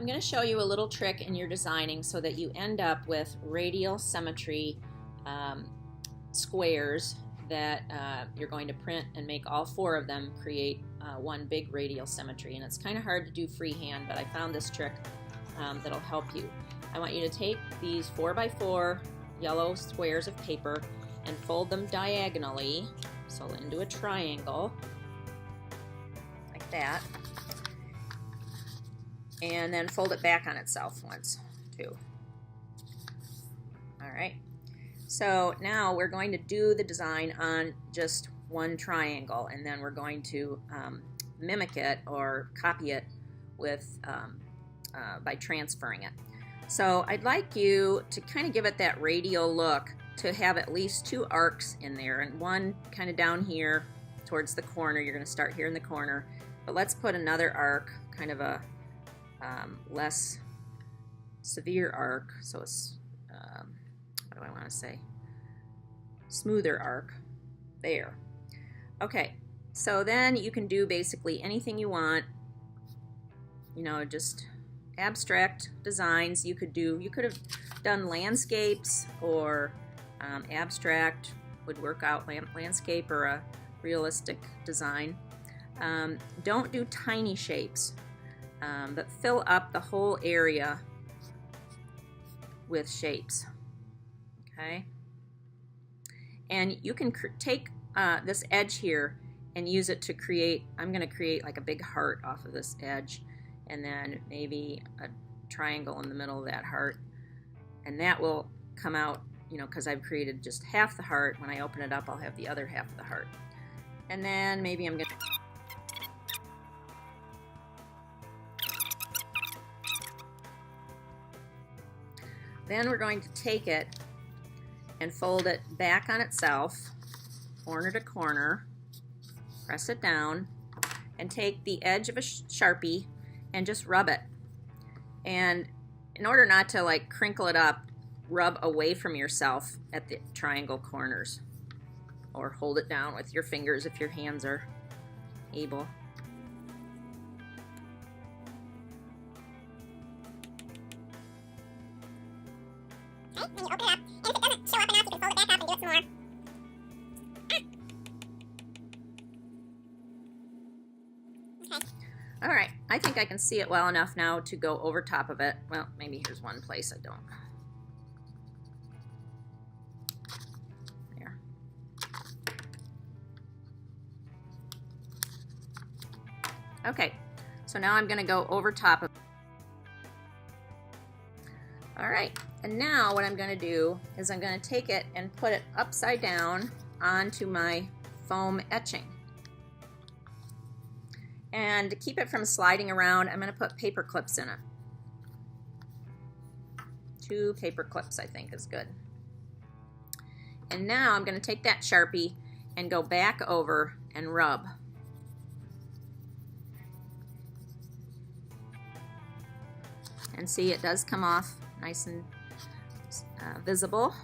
I'm going to show you a little trick in your designing so that you end up with radial symmetry squares that you're going to print and make all 4 of them create one big radial symmetry. And it's kind of hard to do freehand, but I found this trick that'll help you. I want you to take these 4x4 yellow squares of paper and fold them diagonally, so into a triangle, like that. And then fold it back on itself once, too. Alright, so now we're going to do the design on just one triangle, and then we're going to mimic it or copy it with by transferring it. So I'd like you to kind of give it that radial look, to have at least 2 arcs in there, and one kind of down here towards the corner. You're going to start here in the corner, but let's put another arc, kind of a less severe arc, so it's what do I want to say, smoother arc there. Okay, so then you can do basically anything you want, you know, just abstract designs. You could have done landscapes, or abstract would work out, landscape or a realistic design. Don't do tiny shapes, but fill up the whole area with shapes. Okay, and you can take this edge here and use it to create, I'm going to create like a big heart off of this edge, and then maybe a triangle in the middle of that heart, and that will come out, you know, because I've created just half the heart. When I open it up, I'll have the other half of the heart. And then maybe I'm going to then we're going to take it and fold it back on itself, corner to corner, press it down, and take the edge of a Sharpie and just rub it. And in order not to like crinkle it up, rub away from yourself at the triangle corners, or hold it down with your fingers if your hands are able. Okay, then you open it up, and if it doesn't show up enough, you can fold it back up and do it some more. Okay. Alright, I think I can see it well enough now to go over top of it. Well, maybe here's one place I don't. There. Okay, so now I'm going to go over top of it. Alright, and now what I'm going to do is I'm going to take it and put it upside down onto my foam etching. And to keep it from sliding around, I'm going to put paper clips in it. 2 paper clips, I think, is good. And now I'm going to take that Sharpie and go back over and rub. And see, it does come off nice and visible.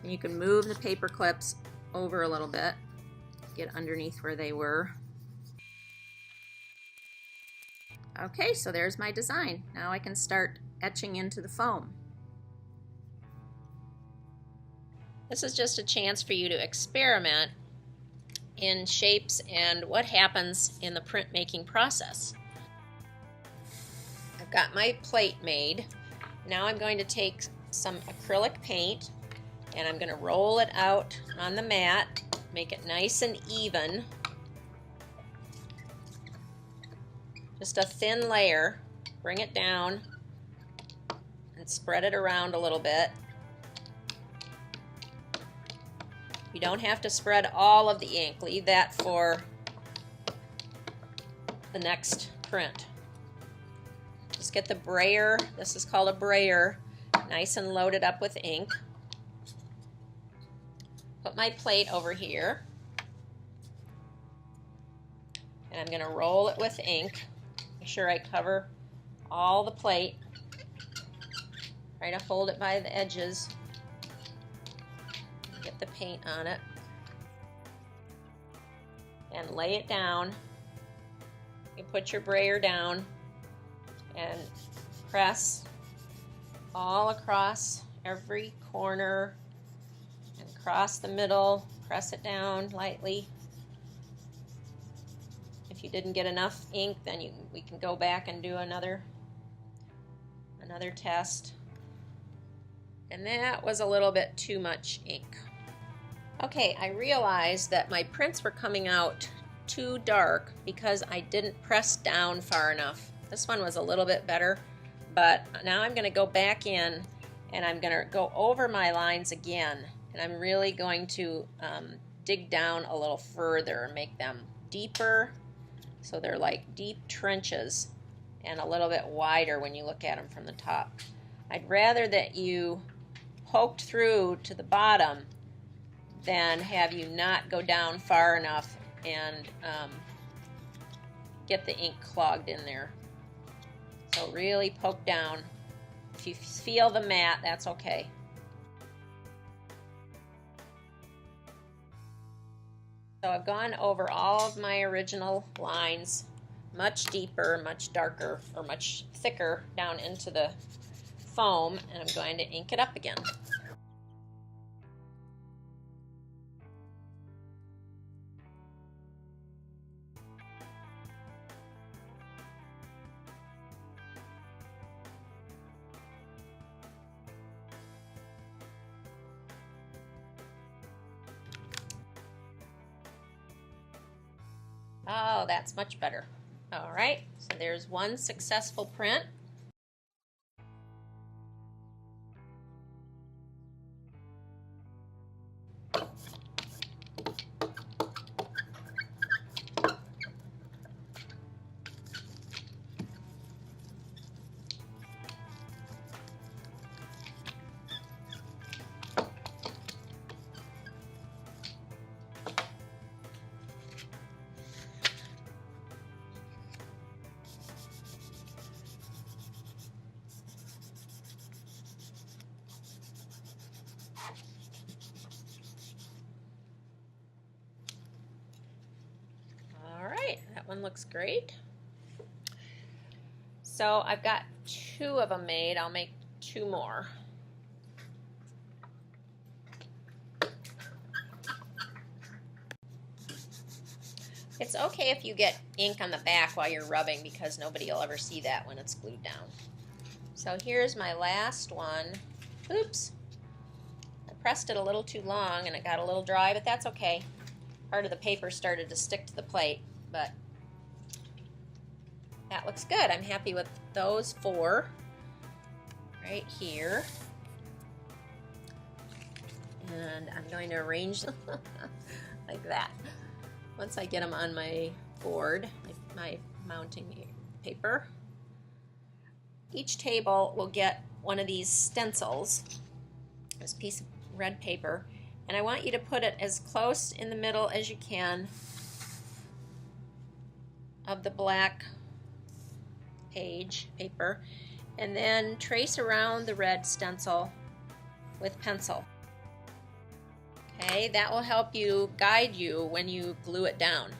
And you can move the paper clips over a little bit, get underneath where they were. Okay, so there's my design. Now I can start etching into the foam. This is just a chance for you to experiment in shapes and what happens in the printmaking process. I've got my plate made. Now I'm going to take some acrylic paint and I'm going to roll it out on the mat, make it nice and even. Just a thin layer. Bring it down and spread it around a little bit. You don't have to spread all of the ink. Leave that for the next print. Just get the brayer, this is called a brayer, nice and loaded up with ink. Put my plate over here, and I'm going to roll it with ink. Make sure I cover all the plate. Try to hold it by the edges. Get the paint on it. And lay it down you put your brayer down and press all across every corner and across the middle. Press it down lightly. If you didn't get enough ink, then we can go back and do another test. And that was a little bit too much ink. Okay, I realized that my prints were coming out too dark because I didn't press down far enough. This one was a little bit better, but now I'm going to go back in and I'm going to go over my lines again, and I'm really going to dig down a little further and make them deeper, so they're like deep trenches and a little bit wider when you look at them from the top. I'd rather that you poked through to the bottom than have you not go down far enough and get the ink clogged in there. So really poke down. If you feel the mat, that's okay. So I've gone over all of my original lines, much deeper, much darker, or much thicker down into the foam, and I'm going to ink it up again. Oh, that's much better. All right, so there's one successful print. That one looks great. So I've got 2 of them made. I'll make 2 more. It's okay if you get ink on the back while you're rubbing, because nobody will ever see that when it's glued down. So here's my last one. Oops. I pressed it a little too long and it got a little dry, but that's okay. Part of the paper started to stick to the plate, but that looks good. I'm happy with those 4 right here. And I'm going to arrange them like that. Once I get them on my board, my mounting paper. Each table will get one of these stencils, this piece of red paper, and I want you to put it as close in the middle as you can of the black paper, and then trace around the red stencil with pencil. Okay, that will help you, guide you when you glue it down.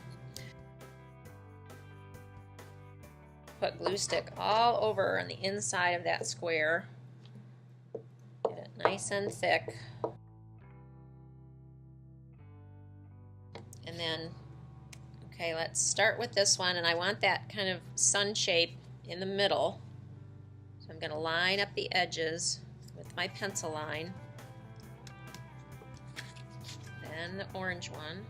Put glue stick all over on the inside of that square. Get it nice and thick. And then, okay, let's start with this one, and I want that kind of sun shape in the middle. So I'm going to line up the edges with my pencil line. Then the orange one.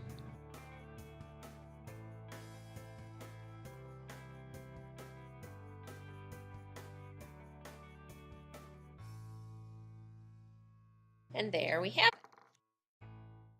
And there we have it.